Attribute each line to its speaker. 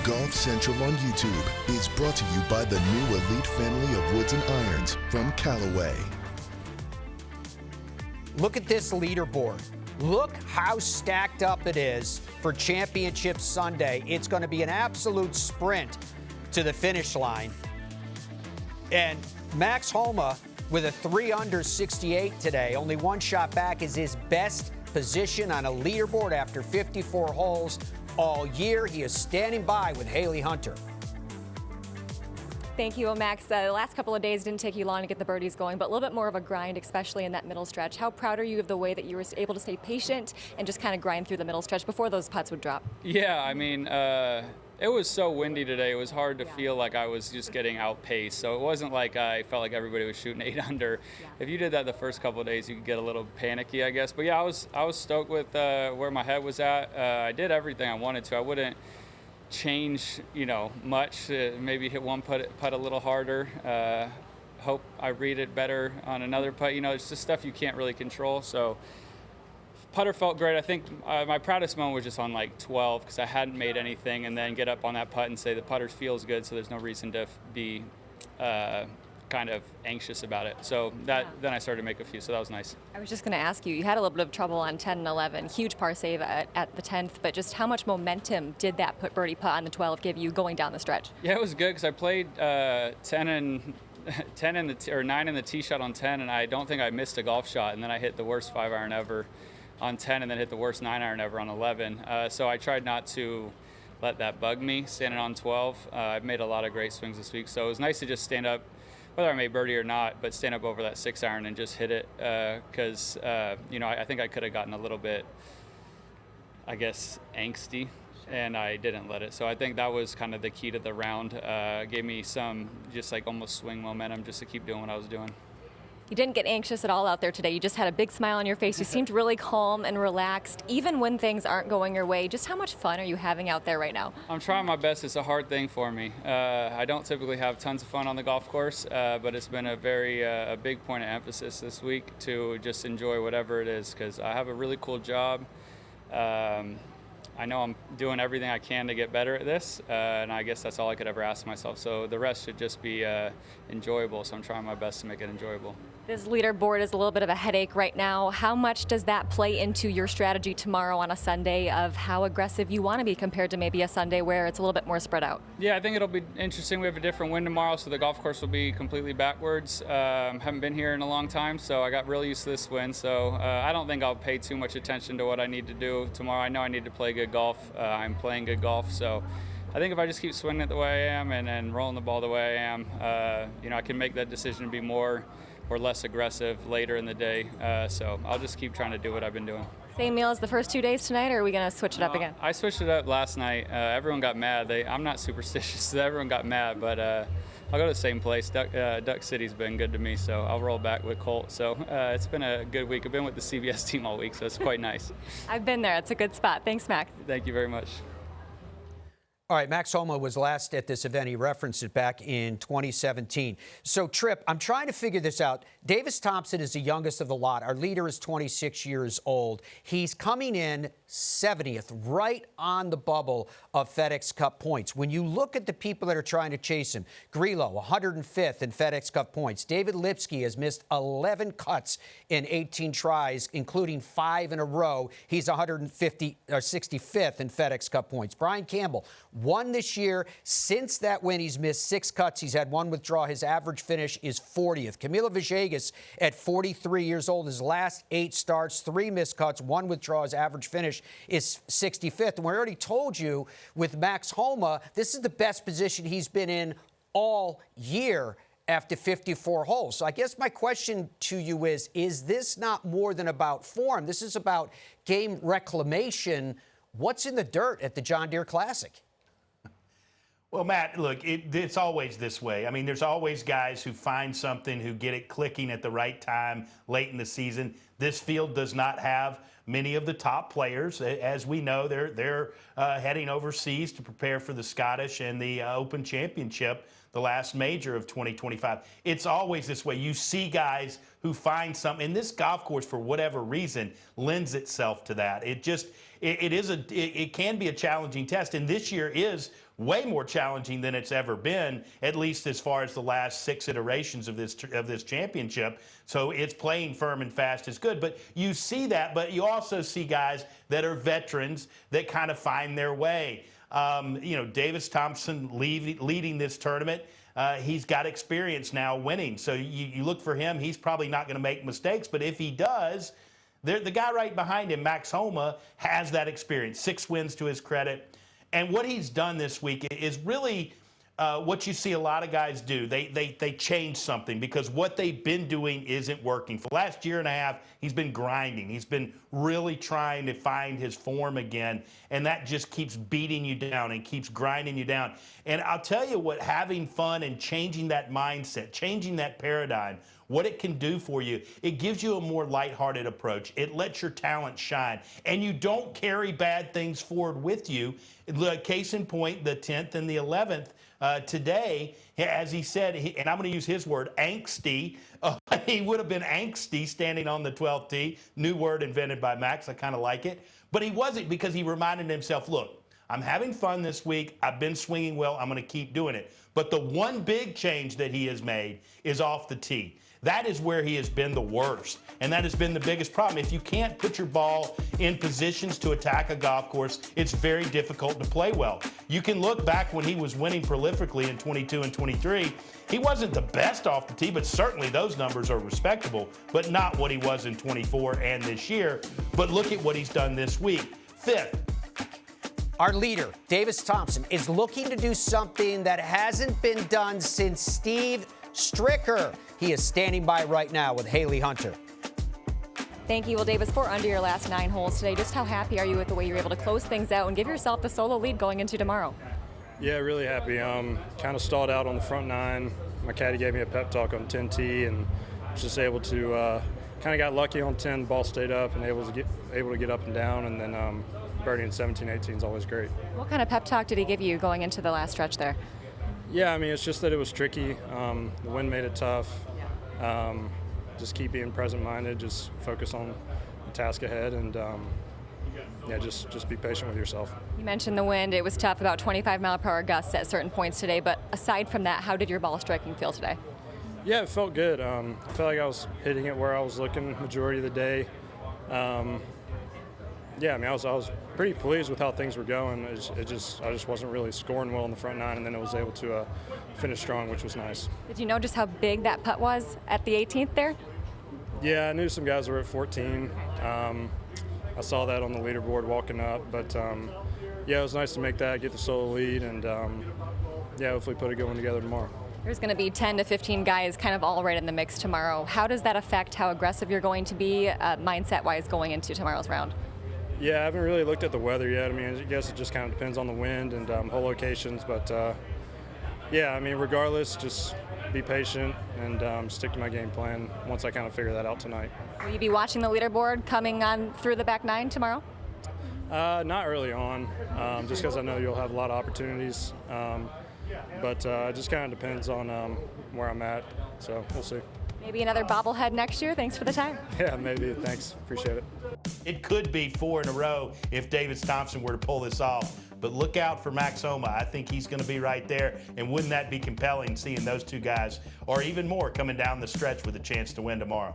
Speaker 1: Golf Central on YouTube is brought to you by the new elite family of woods and irons from Callaway.
Speaker 2: Look at this leaderboard. Look how stacked up it is for Championship Sunday. It's going to be an absolute sprint to the finish line. And Max Homa with a 3-under 68 today. Only one shot back is his best position on a leaderboard after 54 holes all year. He is standing by with Haley Hunter.
Speaker 3: Thank you, Max. The last couple of days didn't take you long to get the birdies going, but a little bit more of a grind, especially in that middle stretch. How proud are you of the way that you were able to stay patient and just kind of grind through the middle stretch before those putts would drop?
Speaker 4: Yeah, I mean, it was so windy today. It was hard to feel like I was just getting outpaced. So it wasn't like I felt like everybody was shooting 8 under. Yeah. If you did that the first couple of days, you could get a little panicky, I guess. But yeah, I was stoked with where my head was at. I did everything I wanted to. I wouldn't change, much. Maybe hit one putt a little harder. Hope I read it better on another putt. It's just stuff you can't really control. So putter felt great. I think my proudest moment was just on like 12 because I hadn't made anything, and then get up on that putt and say the putter feels good, so there's no reason to be kind of anxious about it. So then I started to make a few, so that was nice.
Speaker 3: I was just going to ask you had a little bit of trouble on 10 and 11, huge par save at the 10th, but just how much momentum did that birdie putt on the 12 give you going down the stretch? Yeah,
Speaker 4: it was good because I played 9 in the tee shot on 10, and I don't think I missed a golf shot, and then I hit the worst 5-iron ever on 10 and then hit the worst 9-iron ever on 11. So I tried not to let that bug me standing on 12. I've made a lot of great swings this week, so it was nice to just stand up, whether I made birdie or not, but stand up over that 6-iron and just hit it because, I think I could have gotten a little bit, I guess, angsty, and I didn't let it. So I think that was kind of the key to the round. Gave me some just like almost swing momentum just to keep doing what I was doing.
Speaker 3: You didn't get anxious at all out there today. You just had a big smile on your face. You seemed really calm and relaxed, even when things aren't going your way. Just how much fun are you having out there right now?
Speaker 4: I'm trying my best. It's a hard thing for me. I don't typically have tons of fun on the golf course, but it's been a big point of emphasis this week to just enjoy whatever it is, because I have a really cool job. I know I'm doing everything I can to get better at this, and I guess that's all I could ever ask myself. So the rest should just be enjoyable, so I'm trying my best to make it enjoyable.
Speaker 3: This leaderboard is a little bit of a headache right now. How much does that play into your strategy tomorrow on a Sunday of how aggressive you want to be compared to maybe a Sunday where it's a little bit more spread out?
Speaker 4: Yeah, I think it'll be interesting. We have a different wind tomorrow, so the golf course will be completely backwards. Haven't been here in a long time, so I got really used to this wind. So I don't think I'll pay too much attention to what I need to do tomorrow. I know I need to play good golf. I'm playing good golf, so I think if I just keep swinging it the way I am and rolling the ball the way I am, I can make that decision to be more or less aggressive later in the day. So I'll just keep trying to do what I've been doing.
Speaker 3: Same meal as the first 2 days tonight, or are we going to switch it up again?
Speaker 4: I switched it up last night. Everyone got mad. I'm not superstitious, so everyone got mad, but I'll go to the same place. Duck City's been good to me, so I'll roll back with Colt. So it's been a good week. I've been with the CBS team all week, so it's quite nice.
Speaker 3: I've been there. It's a good spot. Thanks, Max.
Speaker 4: Thank you very much.
Speaker 2: All right, Max Homa was last at this event. He referenced it back in 2017. So, Tripp, I'm trying to figure this out. Davis Thompson is the youngest of the lot. Our leader is 26 years old. He's coming in 70th, right on the bubble of FedEx Cup points. When you look at the people that are trying to chase him, Grillo, 105th in FedEx Cup points. David Lipsky has missed 11 cuts in 18 tries, including 5 in a row. He's 65th in FedEx Cup points. Brian Campbell, won this year. Since that win, he's missed 6 cuts. He's had 1 withdrawal. His average finish is 40th. Camilo Villegas at 43 years old. His last 8 starts, 3 missed cuts, 1 withdrawal. His average finish is 65th. And we already told you with Max Homa, this is the best position he's been in all year after 54 holes. So I guess my question to you is this not more than about form? This is about game reclamation. What's in the dirt at the John Deere Classic?
Speaker 5: Well, Matt, look, it's always this way. I mean, there's always guys who find something, who get it clicking at the right time late in the season. This field does not have many of the top players. As we know, they're heading overseas to prepare for the Scottish and the Open Championship, the last major of 2025. It's always this way. You see guys who find something, and this golf course, for whatever reason, lends itself to that. It can be a challenging test, and this year is way more challenging than it's ever been, at least as far as the last 6 iterations of this championship. So it's playing firm and fast is good. But you see that, but you also see guys that are veterans that kind of find their way. Davis Thompson leading this tournament. He's got experience now winning. So you look for him. He's probably not going to make mistakes. But if he does, the guy right behind him, Max Homa, has that experience. 6 wins to his credit. And what he's done this week is really what you see a lot of guys do. They change something because what they've been doing isn't working. For the last year and a half, he's been grinding. He's been really trying to find his form again, and that just keeps beating you down and keeps grinding you down. And I'll tell you what, having fun and changing that mindset, changing that paradigm, what it can do for you, it gives you a more lighthearted approach. It lets your talent shine, and you don't carry bad things forward with you. The case in point, the 10th and the 11th today, as he said, and I'm going to use his word, angsty. He would have been angsty standing on the 12th tee. New word invented by Max. I kind of like it. But he wasn't, because he reminded himself, look, I'm having fun this week. I've been swinging well. I'm going to keep doing it. But the one big change that he has made is off the tee. That is where he has been the worst, and that has been the biggest problem. If you can't put your ball in positions to attack a golf course, it's very difficult to play well. You can look back when he was winning prolifically in 22 and 23. He wasn't the best off the tee, but certainly those numbers are respectable, but not what he was in 24 and this year. But look at what he's done this week. 5th.
Speaker 2: Our leader, Davis Thompson, is looking to do something that hasn't been done since Steve Stricker. He is standing by right now with Haley Hunter.
Speaker 3: Thank you. Well, Davis, 4 under your last 9 holes today. Just how happy are you with the way you're able to close things out and give yourself the solo lead going into tomorrow?
Speaker 6: Yeah, really happy. Kind of stalled out on the front 9. My caddy gave me a pep talk on 10T, and was just able to kind of got lucky on 10. Ball stayed up and able to get up and down, and then birdie in 17, 18 is always great.
Speaker 3: What kind of pep talk did he give you going into the last stretch there?
Speaker 6: Yeah, I mean, it's just that it was tricky. The wind made it tough. Just keep being present-minded. Just focus on the task ahead, and just be patient with yourself.
Speaker 3: You mentioned the wind. It was tough, about 25-mile-per-hour gusts at certain points today. But aside from that, how did your ball striking feel today?
Speaker 6: Yeah, it felt good. I felt like I was hitting it where I was looking majority of the day. Yeah, I mean, I was pretty pleased with how things were going. I just wasn't really scoring well in the front 9, and then I was able to finish strong, which was nice.
Speaker 3: Did you know just how big that putt was at the 18th there?
Speaker 6: Yeah, I knew some guys were at 14. I saw that on the leaderboard walking up, but yeah, it was nice to make that, get the solo lead, and yeah, hopefully put a good one together tomorrow.
Speaker 3: There's going to be 10 to 15 guys kind of all right in the mix tomorrow. How does that affect how aggressive you're going to be mindset-wise going into tomorrow's round?
Speaker 6: Yeah, I haven't really looked at the weather yet. I mean, I guess it just kind of depends on the wind and hole locations. But, yeah, I mean, regardless, just be patient and stick to my game plan once I kind of figure that out tonight.
Speaker 3: Will you be watching the leaderboard coming on through the back 9 tomorrow?
Speaker 6: Not early on, just because I know you'll have a lot of opportunities. But it just kind of depends on where I'm at, so we'll see.
Speaker 3: Maybe another bobblehead next year. Thanks for the time.
Speaker 6: Yeah, maybe. Thanks. Appreciate it.
Speaker 5: It could be 4 in a row if Davis Thompson were to pull this off. But look out for Max Homa. I think he's going to be right there. And wouldn't that be compelling, seeing those two guys, or even more, coming down the stretch with a chance to win tomorrow?